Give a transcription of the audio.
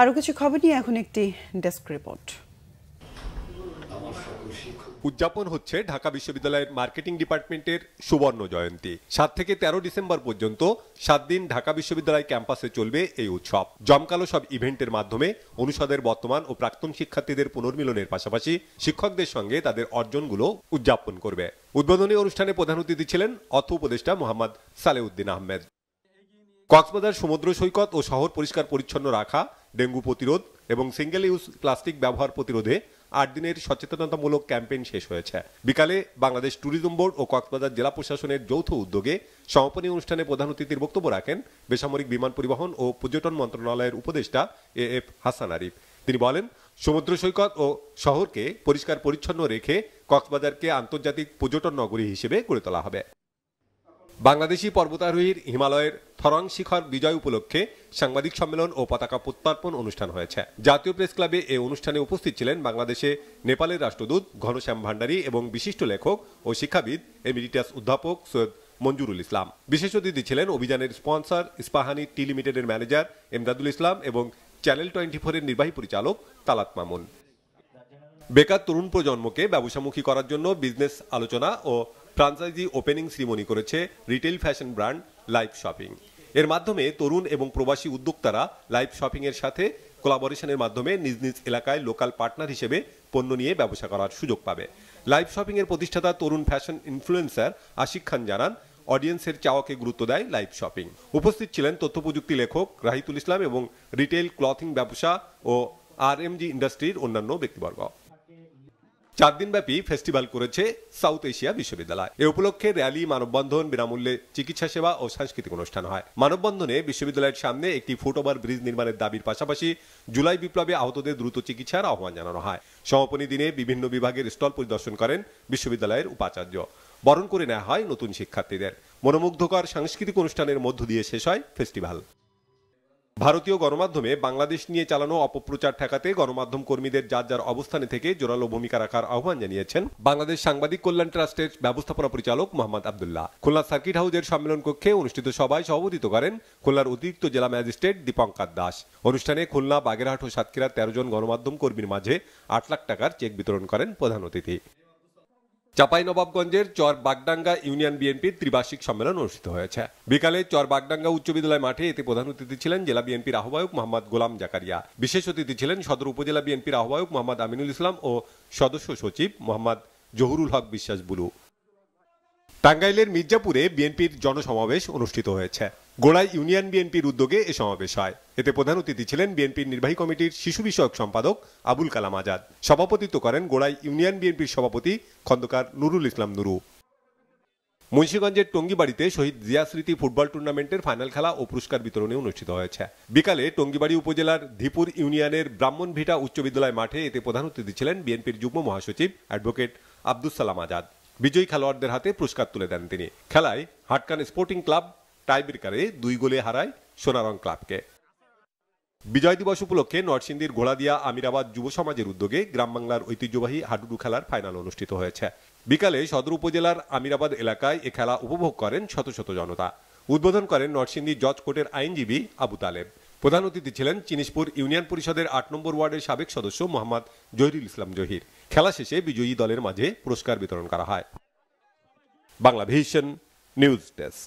আরও কিছু খবর নিয়ে এখন একটি ডেস্ক রিপোর্ট। উদযাপন হচ্ছে ঢাকা বিশ্ববিদ্যালয়ের মার্কেটিং ডিপার্টমেন্টের সুবর্ণ জয়ন্তী। 7 থেকে 13 ডিসেম্বর পর্যন্ত 7 দিন ঢাকা বিশ্ববিদ্যালয় ক্যাম্পাসে চলবে এই উৎসব। জমকালো সব ইভেন্টের মাধ্যমে অনুষদের বর্তমান ও প্রাক্তন শিক্ষার্থীদের পুনর্মিলনের পাশাপাশি শিক্ষকদের সঙ্গে তাদের অর্জনগুলো উদযাপন করবে। উদ্বোধনী অনুষ্ঠানে প্রধান অতিথি ছিলেন অর্থ উপদেষ্টা মোহাম্মদ সালেউদ্দিন আহমেদ। কক্সবাজার সমুদ্র সৈকত ও শহর পরিষ্কার পরিচ্ছন্ন রাখা, ডেঙ্গু প্রতিরোধ এবং সিঙ্গেল ইউজ প্লাস্টিক ব্যবহার প্রতিরোধে 8 দিনের সচেতনতামূলক ক্যাম্পেইন শেষ হয়েছে। বিকালে বাংলাদেশ ট্যুরিজম বোর্ড ও কক্সবাজার জেলা প্রশাসনের যৌথ উদ্যোগে সমাপনী অনুষ্ঠানে প্রধান অতিথির বক্তব্য রাখেন বেসামরিক বিমান পরিবহন ও পর্যটন মন্ত্রণালয়ের উপদেষ্টা এএফ হাসান আরিফ। তিনি বলেন, সমুদ্র সৈকত ও শহরকে পরিষ্কার পরিচ্ছন্ন রেখে কক্সবাজারকে আন্তর্জাতিক পর্যটন নগরী হিসেবে গড়ে তোলা হবে। বাংলাদেশি পর্বতারোহীর হিমালয়ের থরং শিখর বিজয় উপলক্ষে সাংবাদিক সম্মেলন ও পতাকা প্রত্যার্পণ অনুষ্ঠান হয়েছে। জাতীয় প্রেস ক্লাবে এই অনুষ্ঠানে উপস্থিত ছিলেন বাংলাদেশে নেপালের রাষ্ট্রদূত ঘনশ্যাম ভান্ডারী এবং বিশিষ্ট লেখক ও শিক্ষাবিদ এমিরিটাস অধ্যাপক সৈয়দ মঞ্জুরুল ইসলাম। বিশেষ অতিথি ছিলেন অভিযানের স্পন্সর ইস্পাহানি টি লিমিটেডের ম্যানেজার এমদাদুল ইসলাম এবং চ্যানেল 24-এর নির্বাহী পরিচালক তালাত মামুন। বেকার তরুণ প্রজন্মকে ব্যবসামুখী করার জন্য বিজনেস আলোচনা ও ফ্রাঞ্চাইজি ওপেনিং সেরিমনি করেছে retail fashion brand live shopping. এর মাধ্যমে তরুণ এবং প্রবাসী উদ্যোক্তারা লাইভ শপিং এর সাথে কোলাবোরেশনের মাধ্যমে নিজ নিজ এলাকায় লোকাল পার্টনার হিসেবে পণ্য নিয়ে ব্যবসা করার সুযোগ পাবে। লাইভ শপিং এর প্রতিষ্ঠাতা তরুণ ফ্যাশন ইনফ্লুয়েন্সার আশিক খান জানান, অডিয়েন্সের চাওয়াকে গুরুত্ব দেয় লাইভ শপিং। উপস্থিত ছিলেন তথ্য প্রযুক্তি লেখক রাহিতুল ইসলাম এবং রিটেল ক্লথিং ব্যবসা ও আরএমজি ইন্ডাস্ট্রির অন্যান্য ব্যক্তিবর্গ। 4 দিনব্যাপী ফেস্টিভ্যাল করেছে সাউথ এশিয়া বিশ্ববিদ্যালয়। এ উপলক্ষে র্যালি, মানববন্ধন, বিনামূল্যে চিকিৎসা সেবা ও সাংস্কৃতিক অনুষ্ঠান হয়। মানববন্ধনে বিশ্ববিদ্যালয়ের সামনে একটি ফুটওভার ব্রিজ নির্মাণের দাবির পাশাপাশি জুলাই বিপ্লবে আহতদের দ্রুত চিকিৎসার আহ্বান জানানো হয়। সমাপনী দিনে বিভিন্ন বিভাগের স্টল পরিদর্শন করেন বিশ্ববিদ্যালয়ের উপাচার্য। বরণ করে নেওয়া হয় নতুন শিক্ষার্থীদের। মনোমুগ্ধকর সাংস্কৃতিক অনুষ্ঠানের মধ্য দিয়ে শেষ হয় ফেস্টিভ্যাল। ভারতীয় গণমাধ্যমে বাংলাদেশ নিয়ে চালানো অপপ্রচার ঠেকাতে গণমাধ্যম কর্মীদের যার যার অবস্থানে থেকে জোরালো ভূমিকা রাখার আহ্বান জানিয়েছেন বাংলাদেশ সাংবাদিক কল্যাণ ট্রাস্টের ব্যবস্থাপনা পরিচালক মোহাম্মদ আব্দুল্লাহ। খুলনা সার্কিট হাউসের সম্মেলন কক্ষে অনুষ্ঠিত সভায় সভাপতিত্ব করেন খুলনার অতিরিক্ত জেলা ম্যাজিস্ট্রেট দীপঙ্কর দাস। অনুষ্ঠানে খুলনা, বাগেরহাট ও সাতক্ষীরার 13 জন গণমাধ্যম কর্মীর মাঝে 8 লাখ টাকার চেক বিতরণ করেন প্রধান অতিথি। চাঁপাইনবাবগঞ্জের চর বাগডাঙ্গা ইউনিয়ন বিএনপির ত্রিবার্ষিক সম্মেলন অনুষ্ঠিত হয়েছে। বিকালে চর বাগডাঙ্গা উচ্চ বিদ্যালয় মাঠে এতে প্রধান অতিথি ছিলেন জেলা বিএনপির আহ্বায়ক মোহাম্মদ গোলাম জাকারিয়া। বিশেষ অতিথি ছিলেন সদর উপজেলা বিএনপির আহ্বায়ক মোহাম্মদ আমিনুল ইসলাম ও সদস্য সচিব মোহাম্মদ জহুরুল হক বিশ্বাস বুলু। টাঙ্গাইলের মির্জাপুরে বিএনপির জনসমাবেশ অনুষ্ঠিত হয়েছে। গোড়াই ইউনিয়ন বিএনপির উদ্যোগে এ সমাবেশ হয়। এতে প্রধান অতিথি ছিলেন বিএনপির নির্বাহী কমিটির শিশু বিষয়ক সম্পাদক আবুল কালাম আজাদ। সভাপতিত্ব করেন গোড়াই ইউনিয়ন বিএনপির সভাপতি খন্দকার নুরুল ইসলাম নুরু। মুন্সিগঞ্জের টঙ্গিবাড়িতে শহীদ জিয়া স্মৃতি ফুটবল টুর্নামেন্টের ফাইনাল খেলা ও পুরস্কার বিতরণী অনুষ্ঠিত হয়েছে। বিকালে টঙ্গিবাড়ি উপজেলার ধীপুর ইউনিয়নের ব্রাহ্মণভিটা উচ্চ বিদ্যালয় মাঠে এতে প্রধান অতিথি ছিলেন বিএনপির যুগ্ম মহাসচিব অ্যাডভোকেট আব্দুস সালাম আজাদ। বিজয়ী খেলোয়াড়দের হাতে পুরস্কার তুলে দেন তিনি। খেলায় হাটকান স্পোর্টিং ক্লাব টাইব্রেকারে 2 গোলে হারায় সোনারং ক্লাবকে। বিজয় দিবস উপলক্ষে নরসিংদীর ঘোড়াদিয়া আমিরাবাদ যুব সমাজের উদ্যোগে গ্রাম বাংলার ঐতিহ্যবাহী হাডুডু খেলার ফাইনাল অনুষ্ঠিত হয়েছে। বিকালে সদর উপজেলার আমিরাবাদ এলাকায় এ খেলা উপভোগ করেন শত শত জনতা। উদ্বোধন করেন নরসিংদী জজ কোর্টের আইনজীবী আবু তালেব। প্রধান অতিথি ছিলেন চিনিশপুর ইউনিয়ন পরিষদের 8 নম্বর ওয়ার্ডের সাবেক সদস্য মোহাম্মদ জহিরুল ইসলাম জহির। খেলা শেষে বিজয়ী দলের মাঝে পুরস্কার বিতরণ করা হয়। Bangla vision news desk.